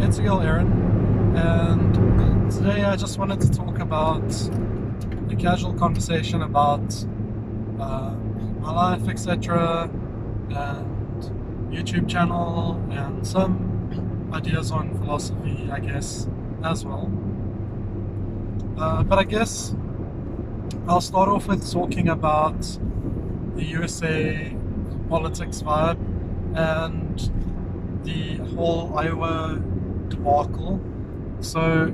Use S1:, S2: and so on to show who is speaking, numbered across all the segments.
S1: it's Eagle Aaron, and today I just wanted to talk about a casual conversation about my life, etc., and YouTube channel, and some ideas on philosophy, I guess, as well. But I guess I'll start off with talking about the USA politics vibe and the whole Iowa debacle. So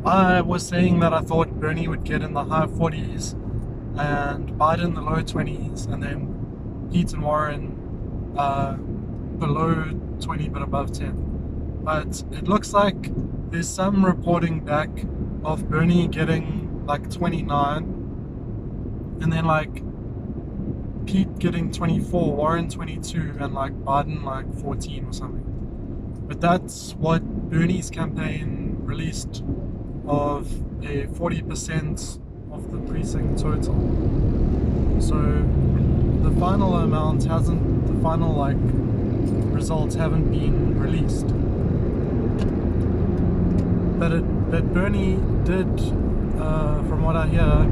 S1: I was saying that I thought Bernie would get in the high 40s and Biden in the low 20s, and then Pete and Warren below 20 but above 10. But it looks like there's some reporting back of Bernie getting like 29, and then like Pete getting 24, Warren 22, and like Biden like 14 or something. But that's what Bernie's campaign released, of a 40% of the precinct total. So the final amount hasn't, the final like results haven't been released. But Bernie did, from what I hear,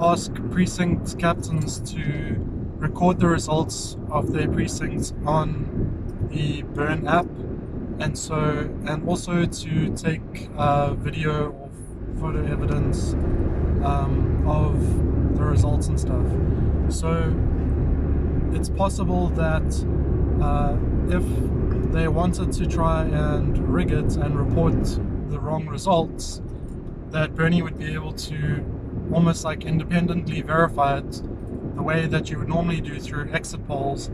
S1: ask precinct captains to record the results of their precincts on the Burn app, and also to take video or photo evidence of the results and stuff. So it's possible that if they wanted to try and rig it and report the wrong results, that Bernie would be able to almost like independently verify it the way that you would normally do through exit polls.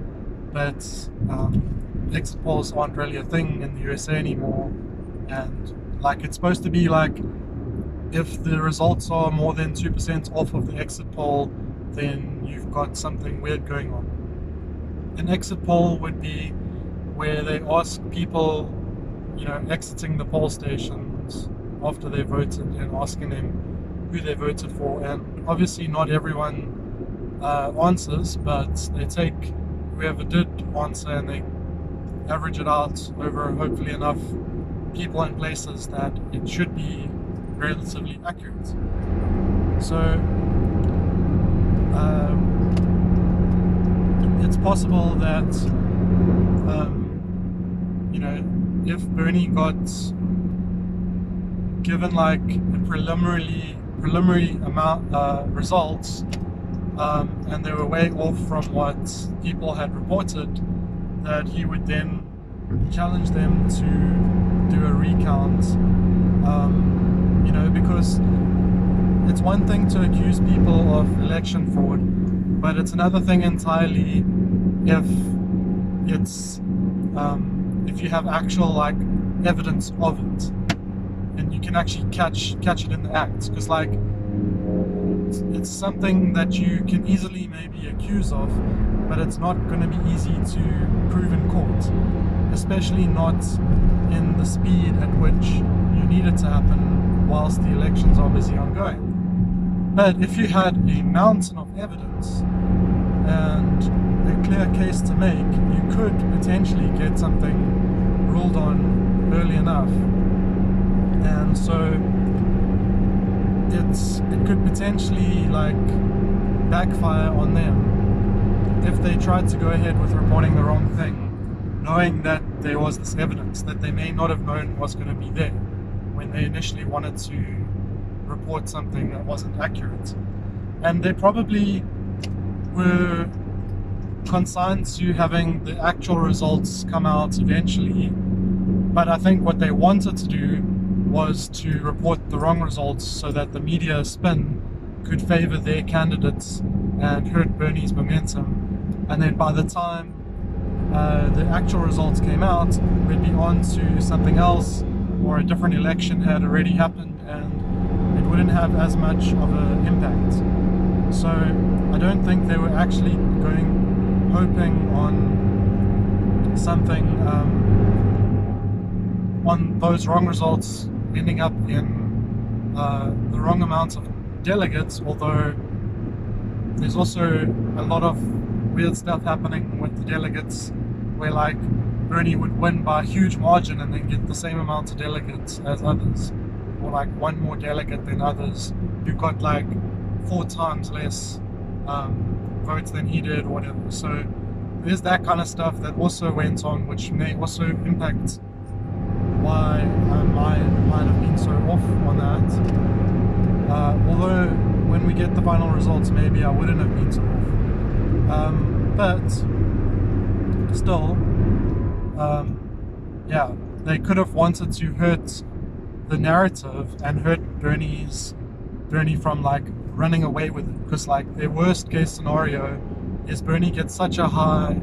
S1: But exit polls aren't really a thing in the USA anymore, and like it's supposed to be like if the results are more than 2% off of the exit poll, then you've got something weird going on. An exit poll would be where they ask people, exiting the poll stations after they voted, and asking them who they voted for. And obviously not everyone answers, but they take whoever did answer and they average it out over hopefully enough people and places that it should be relatively accurate. So it's possible that if Bernie got given like a preliminary amount results, and they were way off from what people had reported, that he would then challenge them to do a recount. Because it's one thing to accuse people of election fraud, but it's another thing entirely if it's if you have actual like evidence of it, and you can actually catch it in the act. Because like it's something that you can easily maybe accuse of, but it's not going to be easy to prove in court, especially not in the speed at which you need it to happen whilst the elections are busy ongoing. But if you had a mountain of evidence and a clear case to make, you could potentially get something ruled on early enough. And so it could potentially like backfire on them if they tried to go ahead with reporting the wrong thing, knowing that there was this evidence that they may not have known was going to be there when they initially wanted to report something that wasn't accurate. And they probably were consigned to having the actual results come out eventually, but I think what they wanted to do was to report the wrong results so that the media spin could favor their candidates and hurt Bernie's momentum. And then by the time the actual results came out, we'd be on to something else, or a different election had already happened, and it wouldn't have as much of an impact. So I don't think they were actually hoping on something, on those wrong results ending up in the wrong amount of delegates, although there's also a lot of weird stuff happening with the delegates where like Bernie would win by a huge margin and then get the same amount of delegates as others, or like one more delegate than others who got like 4 times less votes than he did, or whatever. So there's that kind of stuff that also went on, which may also impact why I might have been so off on that. Although when we get the final results, maybe I wouldn't have been so off. But still, yeah, they could have wanted to hurt the narrative and hurt Bernie from like running away with it, because like their worst case scenario is Bernie gets such a high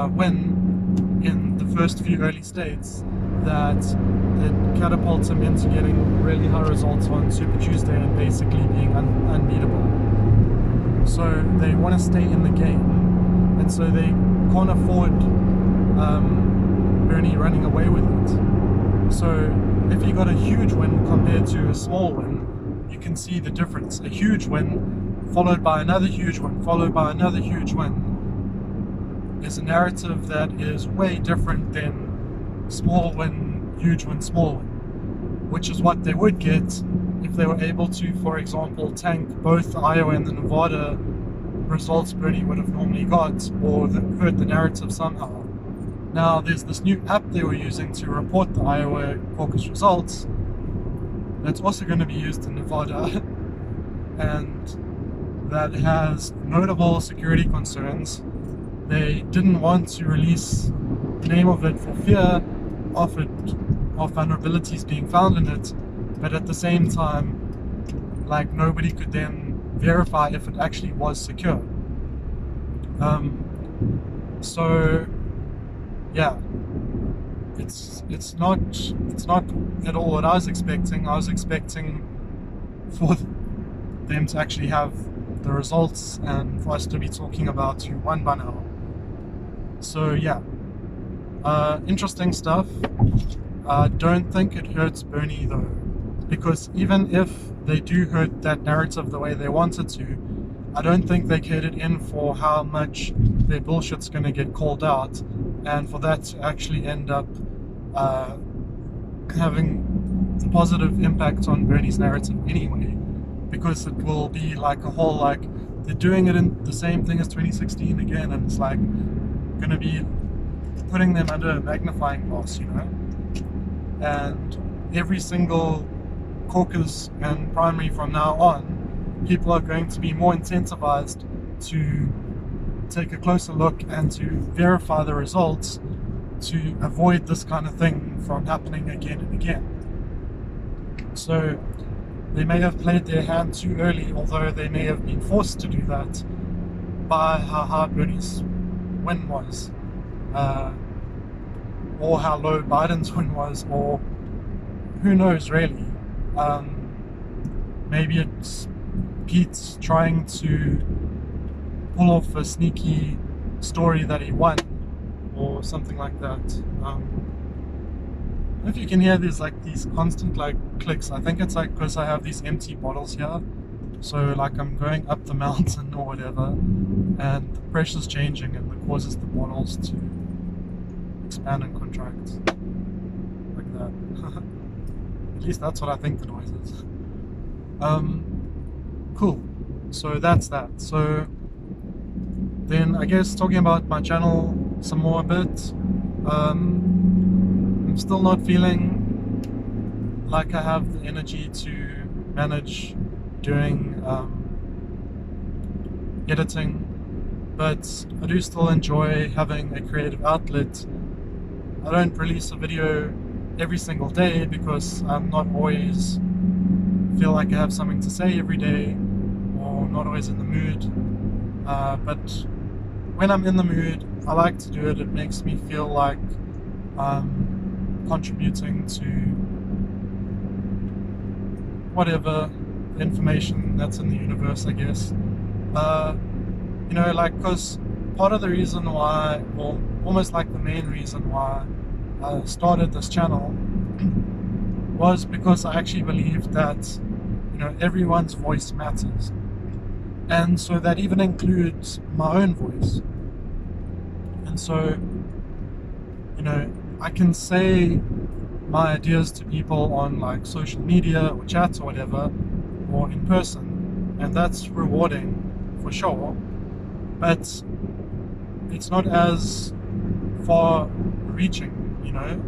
S1: win in the first few early states that it catapults him into getting really high results on Super Tuesday and basically being unbeatable. So they want to stay in the game, and so they can't afford Bernie running away with it. So if you got a huge win compared to a small win, you can see the difference. A huge win followed by another huge win followed by another huge win is a narrative that is way different than small win, huge win, small win, which is what they would get if they were able to, for example, tank both the Iowa and the Nevada results Bernie would have normally got, or hurt the narrative somehow. Now, there's this new app they were using to report the Iowa caucus results that's also going to be used in Nevada, and that has notable security concerns. They didn't want to release the name of it for fear of vulnerabilities being found in it, but at the same time, like, nobody could then verify if it actually was secure. So yeah, it's not at all what I was expecting. I was expecting for them to actually have the results and for us to be talking about who won by now. So yeah, interesting stuff. I don't think it hurts Bernie though, because even if they do hurt that narrative the way they wanted to, I don't think they catered in for how much their bullshit's going to get called out, and for that to actually end up having a positive impact on Bernie's narrative anyway, because it will be like a whole, like, they're doing it in the same thing as 2016 again, and it's like going to be putting them under a magnifying glass, you know. And every single caucus and primary from now on, people are going to be more incentivized to take a closer look and to verify the results to avoid this kind of thing from happening again and again. So they may have played their hand too early, although they may have been forced to do that by how high Bernie's win was, or how low Biden's win was, or who knows really. Maybe it's Pete's trying to pull off a sneaky story that he won, or something like that. If you can hear these constant like clicks, I think it's like because I have these empty bottles here, so like I'm going up the mountain or whatever, and the pressure's changing, and it causes the bottles to expand and contract like that. At least that's what I think the noise is. Cool. So that's that. So then I guess talking about my channel some more a bit. I'm still not feeling like I have the energy to manage doing editing, but I do still enjoy having a creative outlet. I don't release a video every single day because I'm not always feel like I have something to say every day, or not always in the mood, but when I'm in the mood, I like to do it. It makes me feel like I'm contributing to whatever information that's in the universe, I guess. You know, like, because part of the reason why, or almost like the main reason why I started this channel was because I actually believed that, you know, everyone's voice matters, and so that even includes my own voice. And so you know, I can say my ideas to people on like social media or chats or whatever, or in person, and that's rewarding for sure. But it's not as far reaching, you know.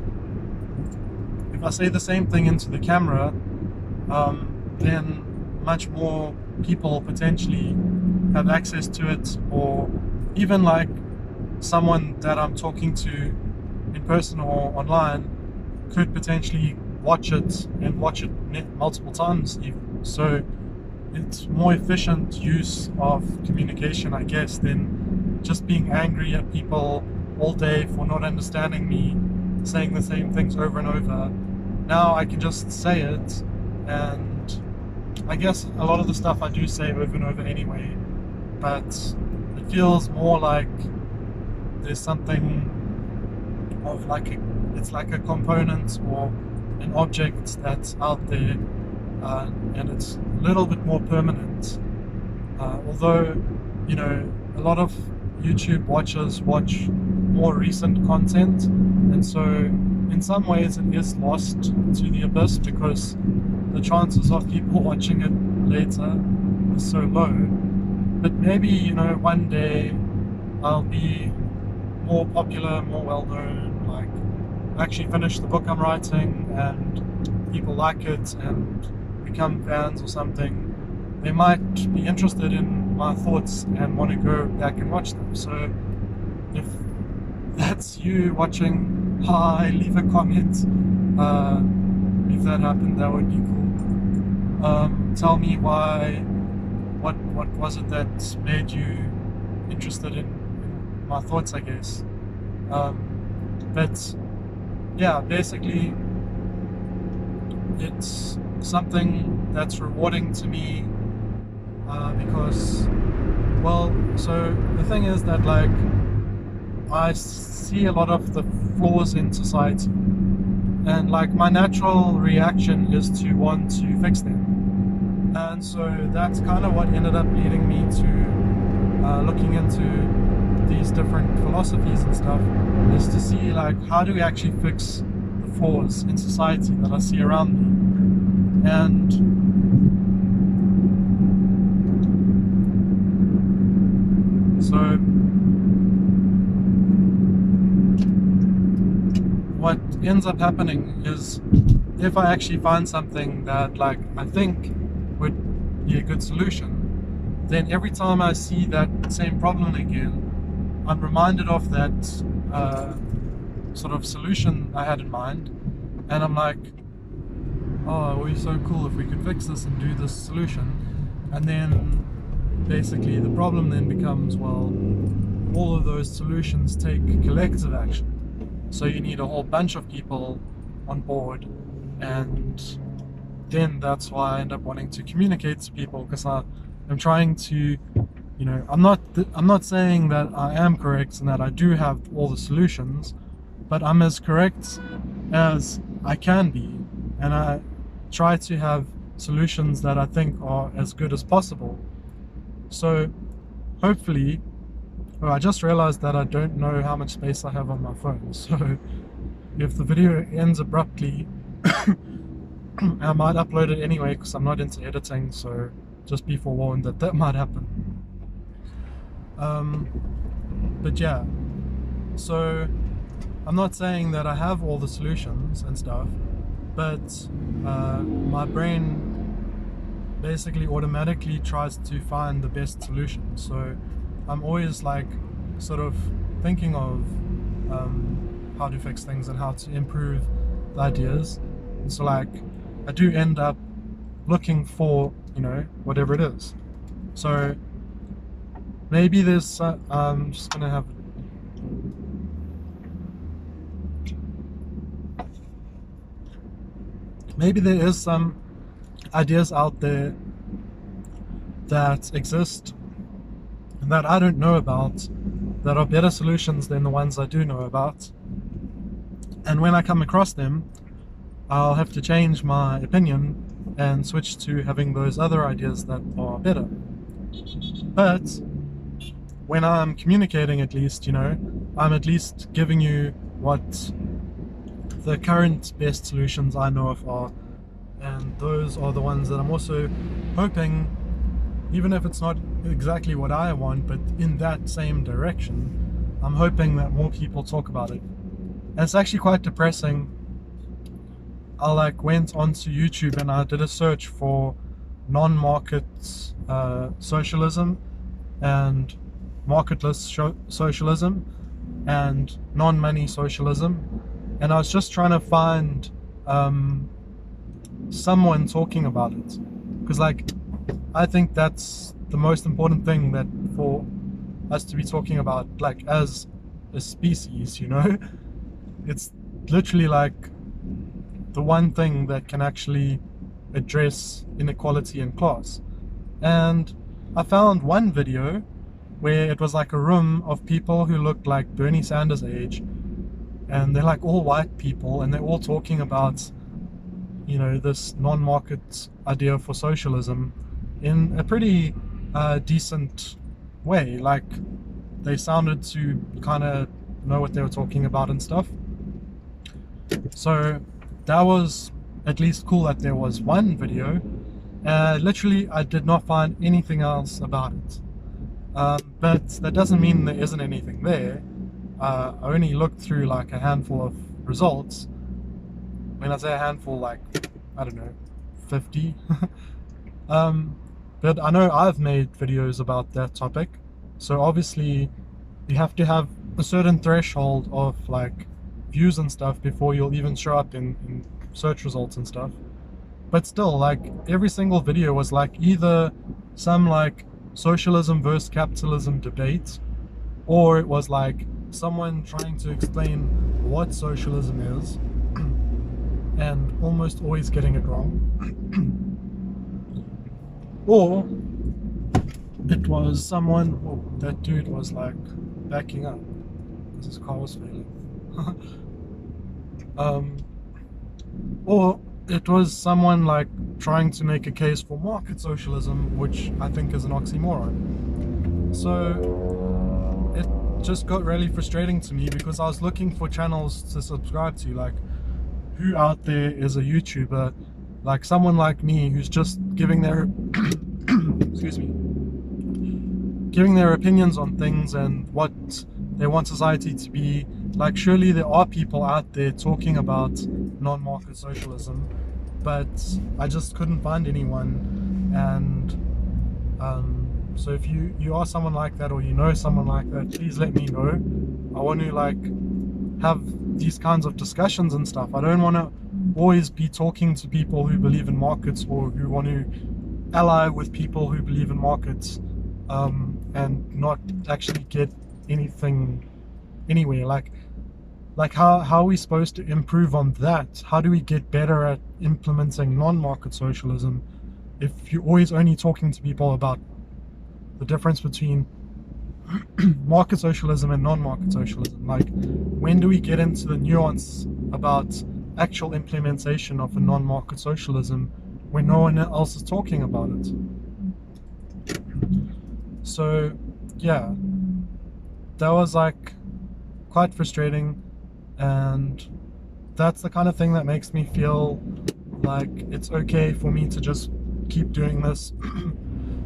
S1: If I say the same thing into the camera, then much more people potentially have access to it, or even like someone that I'm talking to in person or online could potentially watch it and watch it multiple times even. So it's more efficient use of communication, I guess, than just being angry at people all day for not understanding me, saying the same things over and over. Now I can just say it, and I guess a lot of the stuff I do say over and over anyway, but it feels more like there's something of like it's like a component or an object that's out there, and it's a little bit more permanent. Although, you know, a lot of YouTube watchers watch more recent content, and so in some ways it is lost to the abyss because the chances of people watching it later is so low. But maybe, you know, one day I'll be more popular, more well known, like actually finish the book I'm writing and people like it and become fans or something. They might be interested in my thoughts and want to go back and watch them. So if that's you watching, hi, leave a comment. If that happened, that would be cool. Tell me why, what was it that made you interested in my thoughts, I guess. But yeah, basically it's something that's rewarding to me, because, well, so the thing is that like I see a lot of the flaws in society, and like my natural reaction is to want to fix them, and so that's kind of what ended up leading me to looking into these different philosophies and stuff, is to see like how do we actually fix the flaws in society that I see around me. And so what ends up happening is, if I actually find something that like I think would be a good solution, then every time I see that same problem again, I'm reminded of that sort of solution I had in mind, and I'm like, oh, it would be so cool if we could fix this and do this solution. And then basically the problem then becomes, well, all of those solutions take collective action. So you need a whole bunch of people on board, and then that's why I end up wanting to communicate to people, because I'm trying to, you know, I'm not saying that I am correct and that I do have all the solutions, but I'm as correct as I can be, and I try to have solutions that I think are as good as possible. So hopefully, well, I just realized that I don't know how much space I have on my phone, so if the video ends abruptly, I might upload it anyway because I'm not into editing, so just be forewarned that that might happen. But yeah, so I'm not saying that I have all the solutions and stuff, but my brain basically automatically tries to find the best solution. So I'm always like sort of thinking of how to fix things and how to improve the ideas. And so like I do end up looking for, you know, whatever it is. So maybe there's I'm just gonna have maybe there is some ideas out there that exist and that I don't know about, that are better solutions than the ones I do know about. And when I come across them, I'll have to change my opinion and switch to having those other ideas that are better. But when I'm communicating, at least, you know, I'm at least giving you what the current best solutions I know of are, and those are the ones that I'm also hoping, even if it's not exactly what I want, but in that same direction, I'm hoping that more people talk about it. And it's actually quite depressing. I went onto YouTube and I did a search for non-market socialism and marketless socialism and non-money socialism, and I was just trying to find someone talking about it, because I think that's the most important thing that for us to be talking about, as a species, it's literally the one thing that can actually address inequality in class. And I found one video where it was a room of people who looked like Bernie Sanders' age, and they're all white people, and they're all talking about this non-market idea for socialism in a pretty decent way. They sounded to kind of know what they were talking about and stuff. So that was at least cool that there was one video. Literally, I did not find anything else about it. But that doesn't mean there isn't anything there. I only looked through a handful of results. When I say a handful, I don't know, 50. But I know I've made videos about that topic. So obviously, you have to have a certain threshold of views and stuff before you'll even show up in search results and stuff. But still, every single video was either some socialism versus capitalism debate, or it was someone trying to explain what socialism is and almost always getting it wrong. Or it was someone, that dude was backing up because his car was failing. Or it was someone trying to make a case for market socialism, which I think is an oxymoron. So it just got really frustrating to me, because I was looking for channels to subscribe to, who out there is a YouTuber, someone like me who's just giving their excuse me, giving their opinions on things and what they want society to be. Surely there are people out there talking about non-market socialism, but I just couldn't find anyone. And so if you are someone like that, or you know someone like that, please let me know. I want to have these kinds of discussions and stuff. I don't want to always be talking to people who believe in markets, or who want to ally with people who believe in markets, and not actually get anything anywhere. How are we supposed to improve on that? How do we get better at implementing non-market socialism if you're always only talking to people about the difference between market socialism and non-market socialism? When do we get into the nuance about actual implementation of a non-market socialism when no one else is talking about it? So yeah, that was quite frustrating, and that's the kind of thing that makes me feel it's okay for me to just keep doing this,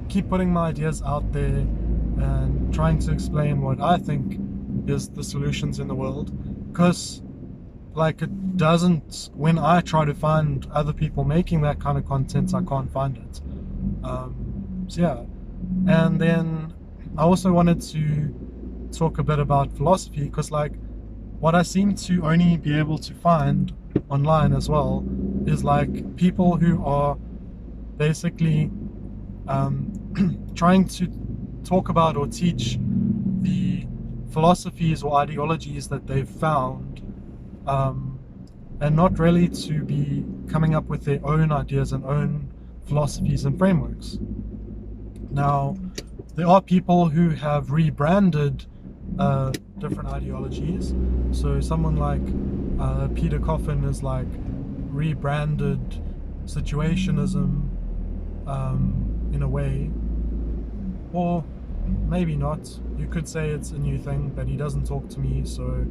S1: keep putting my ideas out there and trying to explain what I think is the solutions in the world. Because it doesn't, when I try to find other people making that kind of content, I can't find it. So yeah. And then I also wanted to talk a bit about philosophy, because what I seem to only be able to find online as well is people who are basically trying to talk about or teach the philosophies or ideologies that they've found, and not really to be coming up with their own ideas and own philosophies and frameworks. Now, there are people who have rebranded different ideologies. So someone Peter Coffin is rebranded situationism in a way, or maybe not. You could say it's a new thing, but he doesn't talk to me, so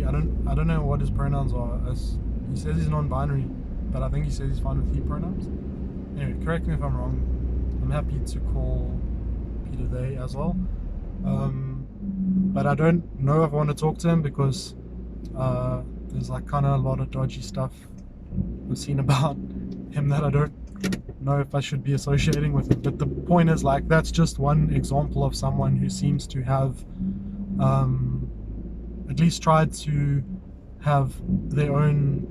S1: I don't know what his pronouns are. As he says he's non-binary, but I think he says he's fine with he pronouns. Anyway, correct me if I'm wrong. I'm happy to call Peter they as well. But I don't know if I want to talk to him because there's like kind of a lot of dodgy stuff I've seen about him that I don't know if I should be associating with him. But the point is, like, that's just one example of someone who seems to have at least tried to have their own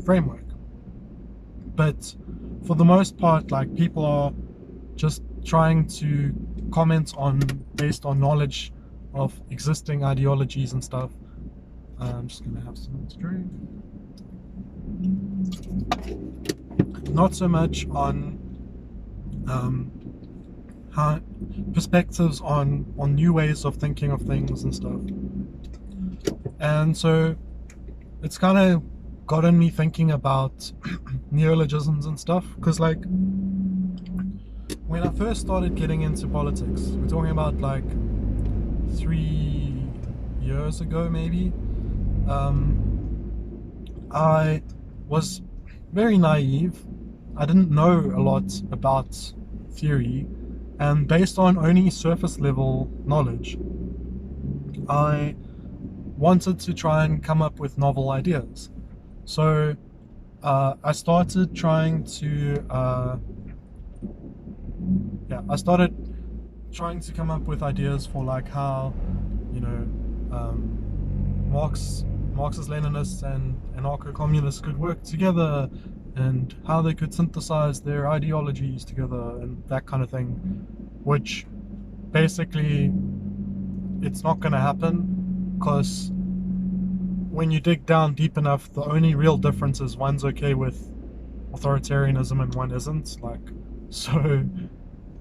S1: framework. But for the most part, like, people are just trying to comment on based on knowledge of existing ideologies and stuff. I'm just gonna have something to drink. Not so much on how perspectives on new ways of thinking of things and stuff. And so it's kind of gotten me thinking about neologisms and stuff, because like when I first started getting into politics, we're talking about like 3 years ago maybe, I was very naive. I didn't know a lot about theory, and based on only surface level knowledge, I wanted to try and come up with novel ideas. So I started trying to come up with ideas for like how, you know, Marxist Leninists and anarcho-communists could work together, and how they could synthesize their ideologies together and that kind of thing, which basically it's not going to happen, because when you dig down deep enough, the only real difference is one's okay with authoritarianism and one isn't. Like, so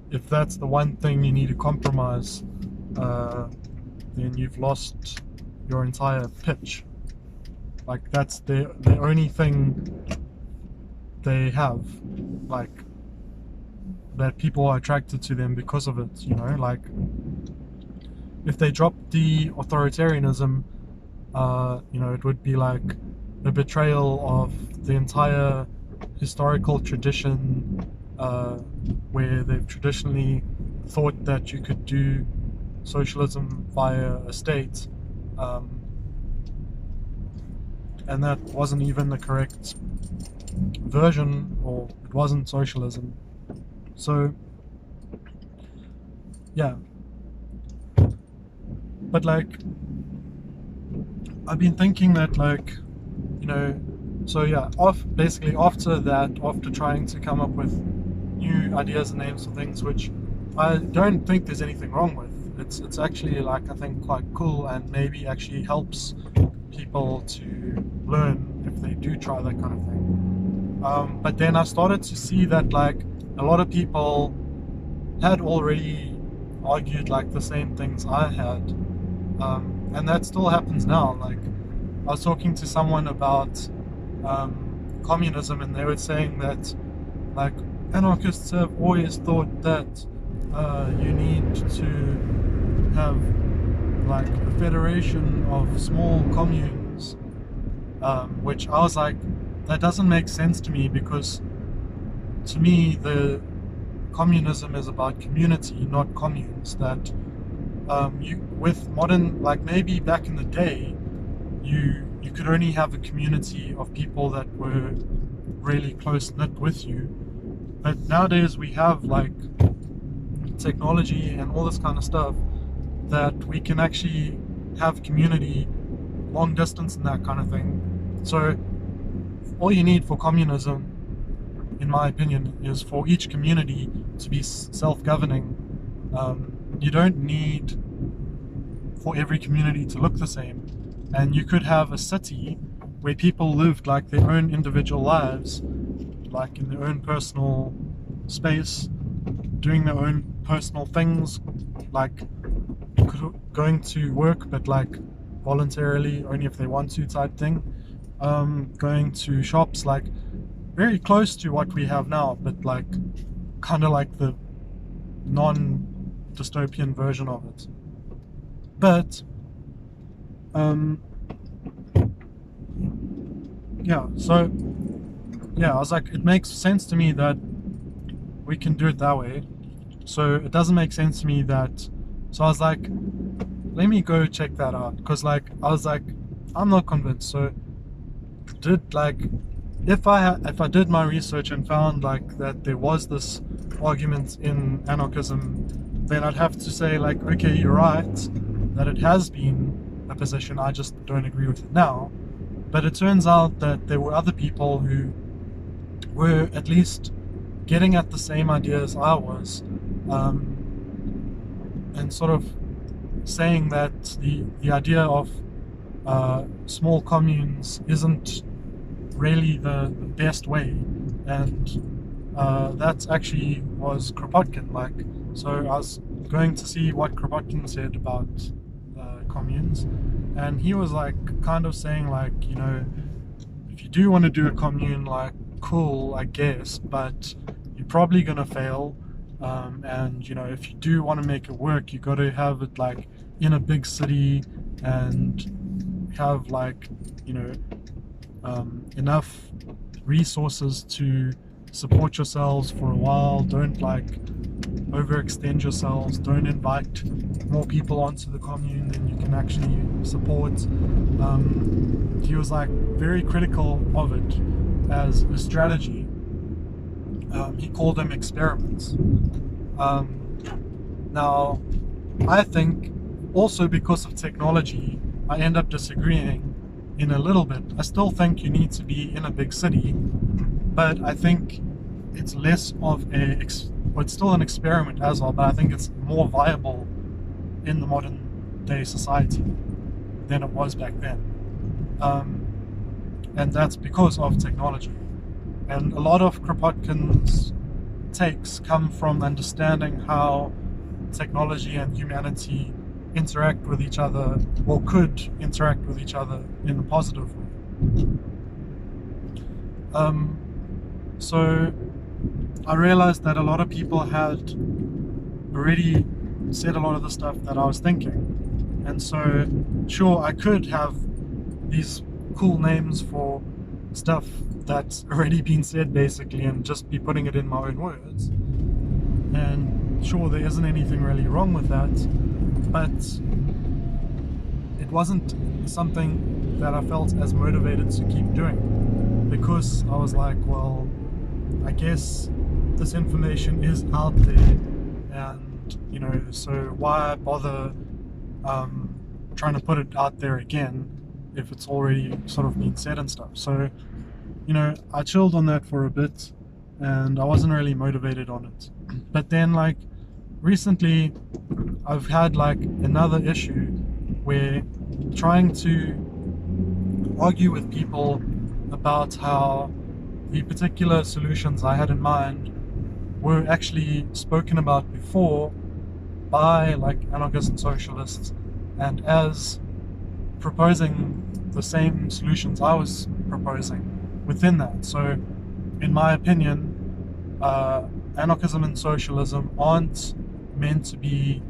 S1: if that's the one thing you need to compromise, then you've lost your entire pitch. Like, that's the only thing they have, like, that people are attracted to them because of it, you know. Like, if they dropped the authoritarianism, you know, it would be like a betrayal of the entire historical tradition, where they've traditionally thought that you could do socialism via a state, and that wasn't even the correct version, or it wasn't socialism. So yeah, but like, I've been thinking that, like, you know, so yeah, basically after that, after trying to come up with new ideas and names for things, which I don't think there's anything wrong with. It's actually, like, I think quite cool, and maybe actually helps people to learn if they do try that kind of thing. But then I started to see that, like, a lot of people had already argued like the same things I had, and that still happens now. Like, I was talking to someone about communism, and they were saying that, like, anarchists have always thought that you need to have like a federation of small communes, which I was like, that doesn't make sense to me, because to me the communism is about community, not communes. That with modern, like, maybe back in the day you could only have a community of people that were really close knit with you, but nowadays we have like technology and all this kind of stuff that we can actually have community long distance and that kind of thing. So all you need for communism, in my opinion, is for each community to be self-governing. You don't need for every community to look the same, and you could have a city where people lived like their own individual lives, like in their own personal space, doing their own personal things, like going to work but like voluntarily, only if they want to, type thing, going to shops, like very close to what we have now, but like kind of like the non-dystopian version of it. But yeah, so yeah, I was like, it makes sense to me that we can do it that way. So it doesn't make sense to me that. So I was like, let me go check that out, because like I was like, I'm not convinced. So did like if I did my research and found like that there was this argument in anarchism, then I'd have to say like, okay, you're right that it has been a position. I just don't agree with it now. But it turns out that there were other people who were at least getting at the same ideas I was, and sort of saying that the idea of small communes isn't really the best way, and that actually was Kropotkin. Like, so I was going to see what Kropotkin said about communes, and he was like kind of saying like, if you do want to do a commune, like, cool, I guess, but you're probably gonna fail. And if you do want to make it work, you got to have it like in a big city and have like you know enough resources to support yourselves for a while. Don't like overextend yourselves. Don't invite more people onto the commune than you can actually support. He was like very critical of it as a strategy. He called them experiments. Now, I think also because of technology, I end up disagreeing in a little bit. I still think you need to be in a big city, but I think it's less of well, it's still an experiment as well, but I think it's more viable in the modern day society than it was back then. And that's because of technology. And a lot of Kropotkin's takes come from understanding how technology and humanity interact with each other, or could interact with each other in a positive way. So I realized that a lot of people had already said a lot of the stuff that I was thinking. And so, sure, I could have these cool names for stuff that's already been said basically and just be putting it in my own words. And sure, there isn't anything really wrong with that, but it wasn't something that I felt as motivated to keep doing, because I was like, well, I guess this information is out there, and so why bother trying to put it out there again if it's already sort of been said and stuff. So I chilled on that for a bit, and I wasn't really motivated on it. But then like recently I've had like another issue where trying to argue with people about how the particular solutions I had in mind were actually spoken about before by like anarchists and socialists, and as proposing the same solutions I was proposing within that. So in my opinion, anarchism and socialism aren't meant to be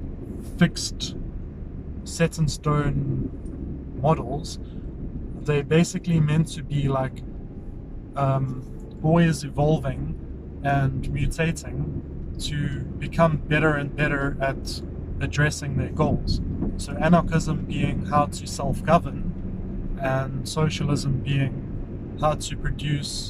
S1: fixed, set in stone models. They're basically meant to be like always evolving and mutating to become better and better at addressing their goals. So anarchism being how to self-govern, and socialism being how to produce